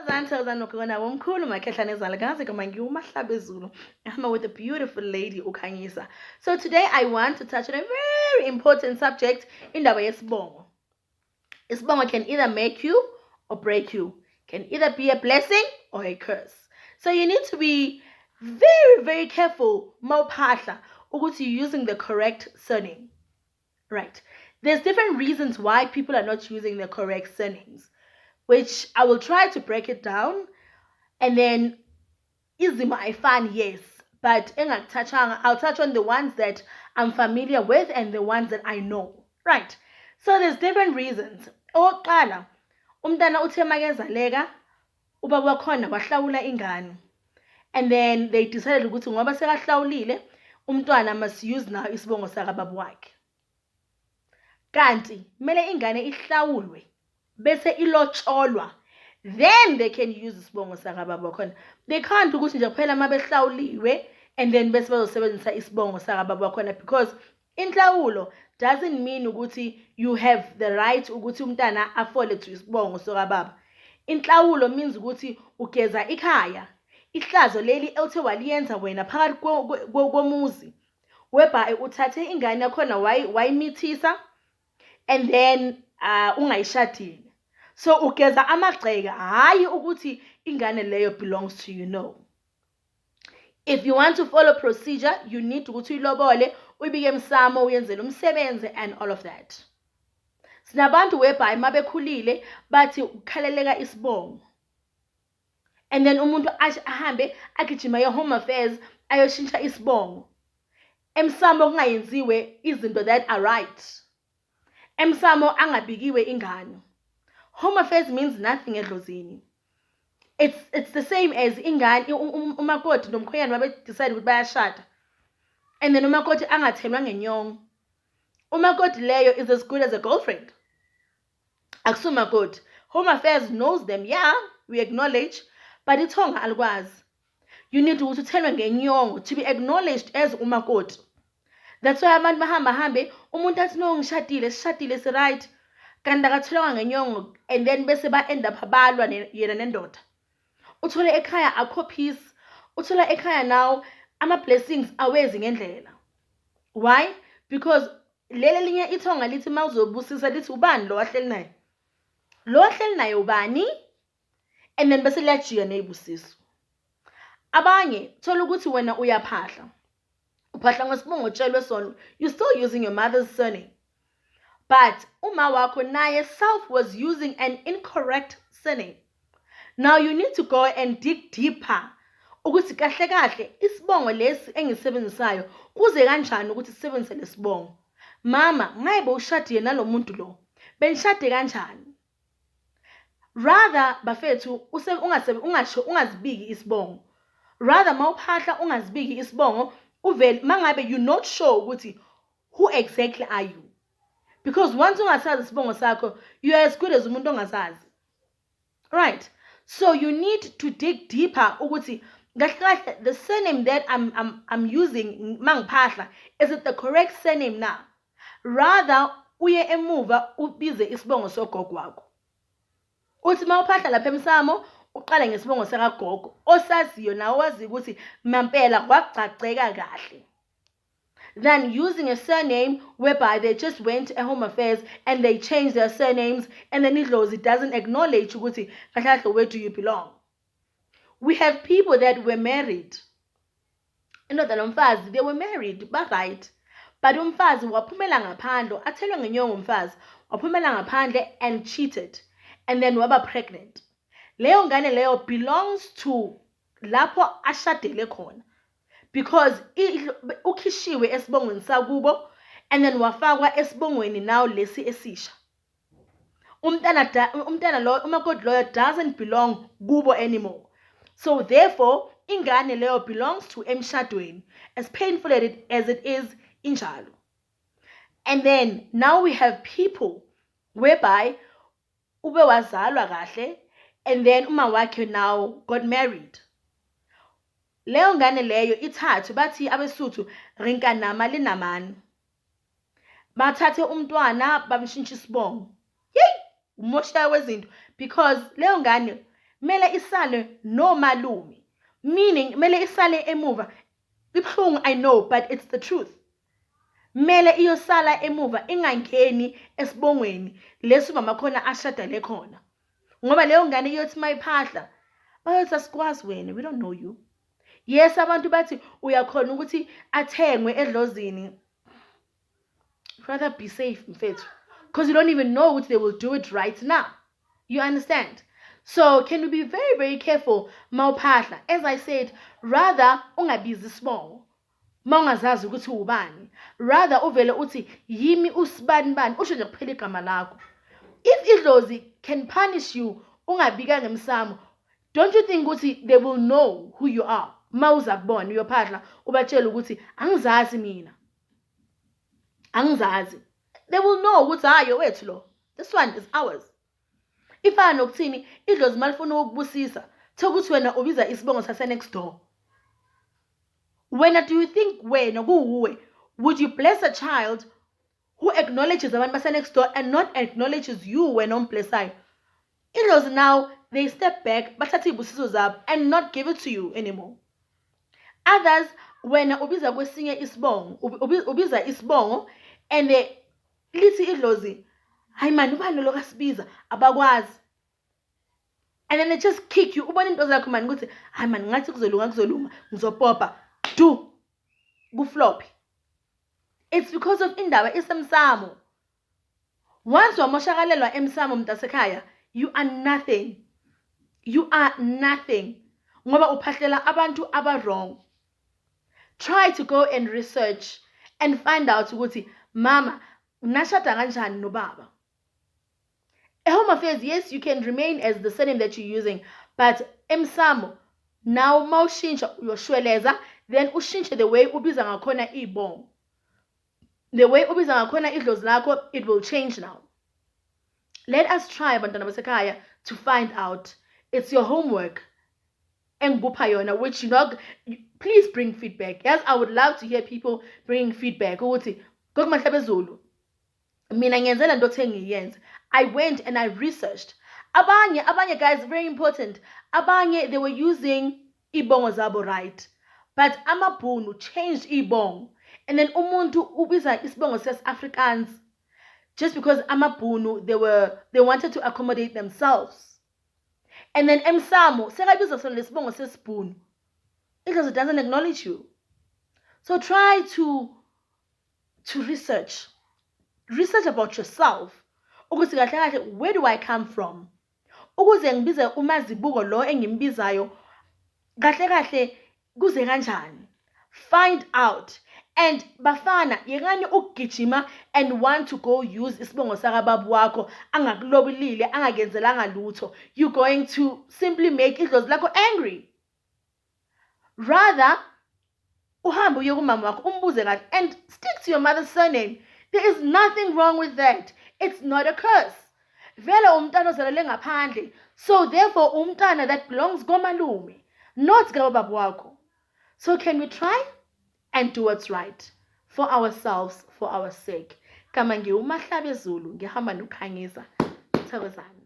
I'm with a beautiful lady uKhanyisa. So today I want to touch on a very important subject in the Isibongo. Isibongo can either make you or break you. Can either be a blessing or a curse. So you need to be very, very careful mawuphahla ukuthi you're using the correct surname. Right. There's different reasons why people are not using the correct surnames, which I will try to break it down. And then izimo ayifani, yes, but I'll touch on the ones that I'm familiar with and the ones that I know. Right. So there's different reasons. Oqala, umntana uthe makezaleka, ubaba wakhona wahlawula ingane. And then they decided ukuthi ngoba sekahlawulile, umntwana must use now isibongo sakababa wakhe. Kanti mele ingane ihlawulwe bese ilotsholwa, then they can use isibongo sakababa wakhona. They can't ukuthi nje kuphela mabehlawuliwe and then bese bazosebenzisa isibongo sakababa wakhona, because inhlawulo doesn't mean ukuthi you have the right ukuthi umntana afole to isibongo sakababa. Inhlawulo means ukuthi ugeza ikhaya, ihlazo leli elithe waliyenza wena phakathi komuzi, whereby uthathe ingane yakhona wayimithisa and then ungayishadile. So ugeza amagceke, hayi ukuthi ingane leyo belongs to you, no. If you want to follow procedure, you need to ukuthi uyilobole, uyibike emsamo, uyenzele umsebenzi and all of that. Sinabantu whereby mabekhulile bathi ukhaleleka isibongo, and then umuntu ahambe agijima ye-home affairs ayoshintsha isibongo. Emsamo kungayenziwe izinto that are right. Emsamo angabikiwe ingane. Home affairs means nothing edlozini. It's the same as ingane umakoti nomkhwenyana babe decide ukuthi bayashada, and then umakoti angathelwa ngenyongo. Umakoti leyo is as good as a girlfriend. Akusumakoti. Home affairs knows them, yeah, we acknowledge, but ithonga alikwazi. You need to thelwe ngenyongo to be acknowledged as umakoti. That's why abantu bahamba hambe umuntu athi no ngishadile si right, kanti akathelwa ngenyongo, and then bese ba end up abalwa yena nendoda. Uthole ekhaya akho peace, uthola ekhaya now ama blessings awezi ngendlela. Why? Because lele linye ithonga lithi mawuzobusisa lithi ubani lo wahleli naye? Lo wahleli naye ubani? And then bese liyajika neyibusiso. Abanye thola ukuthi wena uyaphahla. Uphahla ngesibongo otshelwe sona, you're still using your mother's surname. But uma wakho naye self was using an incorrect surname. Now you need to go and dig deeper. Ukuthi kahle kahle isibongo lesi engisebenzisayo kuze kanjani ukuthi sisebenzise lesibongo. Mama, ngabe ushadile nalomuntu lo? Benishade kanjani? Rather bafethu ungazibiki isibongo. Rather mawuphahla ungazibiki isibongo, uvele mangabe you're not sure ukuthi who exactly are you. Because once ungasazi isibongo sakho, you are as good as umuntu ongasazi. Right? So you need to dig deeper ukuthi the surname that I'm using mangiphahla, is it the correct surname now? Rather uye emuva ubize isibongo sogogo wakho. Uthi mawuphahla lapha emsamo uqale ngesibongo sakagogo osaziyo nawe wazi ukuthi mampela kwagcagceka kahle, than using a surname whereby they just went a home affairs and they changed their surnames, and then it doesn't acknowledge ukuthi kahle where do you belong. We have people that were married. They were married, but right. But umfazi waphumela ngaphandle, athelwe ngenyongo umfazi, waphumela ngaphandle and cheated, and then waba pregnant. Leyo ngane leyo belongs to lapho ashadele khona, because ukhishiwe esibongweni sakubo and then wafakwa esibongweni now lesi esisha. Umntana lo umakoti loyo doesn't belong kubo anymore. So therefore ingane leyo belongs to emshadweni, as painful as it is injalo. And then now we have people whereby ube wazalwa kahle, and then uma wakhe now got married. Leyo ngane leyo ithathu bathi abesuthu rinka nama linamani. Bathathe umntwana bamshintsha isibongo. Yey, umosha wezinto, because leyo ngane mele isale no malume, meaning mele isale emuva. Ibhlungu, I know, but it's the truth. Mele iyosala emuva ingangeni esibongweni leso mama khona ashada le khona. Ngoba leyo ngane iyothi mayiphahla bayothi asikwazi wena, we don't know you. Yes, abantu bathi uyakhona ukuthi athengwe edlozini. Rather be safe, mfethu, because you don't even know what they will do it right now. You understand? So can we be very, very careful mawuphahla? As I said, rather ungabizi isibongo mawungazazi ukuthi ubani. Rather uvele uthi yimi usibani bani, usho nje kuphela igama lakho. If idlozi can punish you ungabika ngemsamo, don't you think ukuthi they will know who you are? Mawuza kubona uyophahla ubatshela ukuthi angizazi mina. Angizazi. They will know ukuthi hayo wethu lo. This one is ours. Ifana nokuthini idlozi malifuna ukubusisa thokuthi wena ubiza isibongo sase next door. When do you think wena kuwe would you bless a child who acknowledges abantu base next door and not acknowledges you wena omblessayo? Idlozi now they step back bathatha ibusiso zabo and not give it to you anymore. Others wena ubiza kwesinye isibongo ubiza isibongo and lithi idlozi hayi man ubani lo kasibiza abakwazi, and then they just kick you. Ubona into zakho man ukuthi hayi man ngathi kuzolunga ngizopopa do kuflop. It's because of indaba isemsamo. Once wamoshakalelwa emsamo mntasekhaya, you are nothing. You are nothing. Ngoba uphahlela abantu aba wrong. Try to go and research and find out ukuthi mama nashada kanjani no baba. A home affairs, yes, you can remain as the surname that you're using, but emsamo now mawushintsha uyoshweleza, then ushintshe the way ubiza ngakhona ibongo. The way ubiza ngakhona idlozi lakho, it will change now. Let us try bantwana basekhaya to find out. It's your homework. Engikupha yona, which please bring feedback. Yes, I would love to hear people bring feedback. Ukuthi ngokumahlabezulu mina ngiyenzela into engiyenza. I went and I researched. Abanye guys, very important. Abanye, they were using ibongo zabo right, but amabhunu changed ibongo, and then umuntu ubiza isibongo ses-Afrikaans just because amabhunu they wanted to accommodate themselves. And then emsamo sekabiza sona lesibongo sesibhunu, because it doesn't acknowledge you. So try to research about yourself. Ukuthi kahle kahle, where do I come from? Ukuze ngibize umazibuko lo engimbizayo kahle kahle kuze kanjani? Find out. And bafana yekani ukugijima and want to go use isibongo sakababu wakho angakulobilile angakenzelanga lutho. You're going to simply make idlozi lakho angry. Rather uhambe uye kumama wakho umbuze kahle and stick to your mother's surname. There is nothing wrong with that. It's not a curse. Vele umntana ozalele ngaphandle. So therefore umntana that belongs komalume, not kababa wakho. So can we try and do what's right for ourselves, for our sake? Kama ngiwumahlabezulu ngihamba nokhanyisa. Thokozani.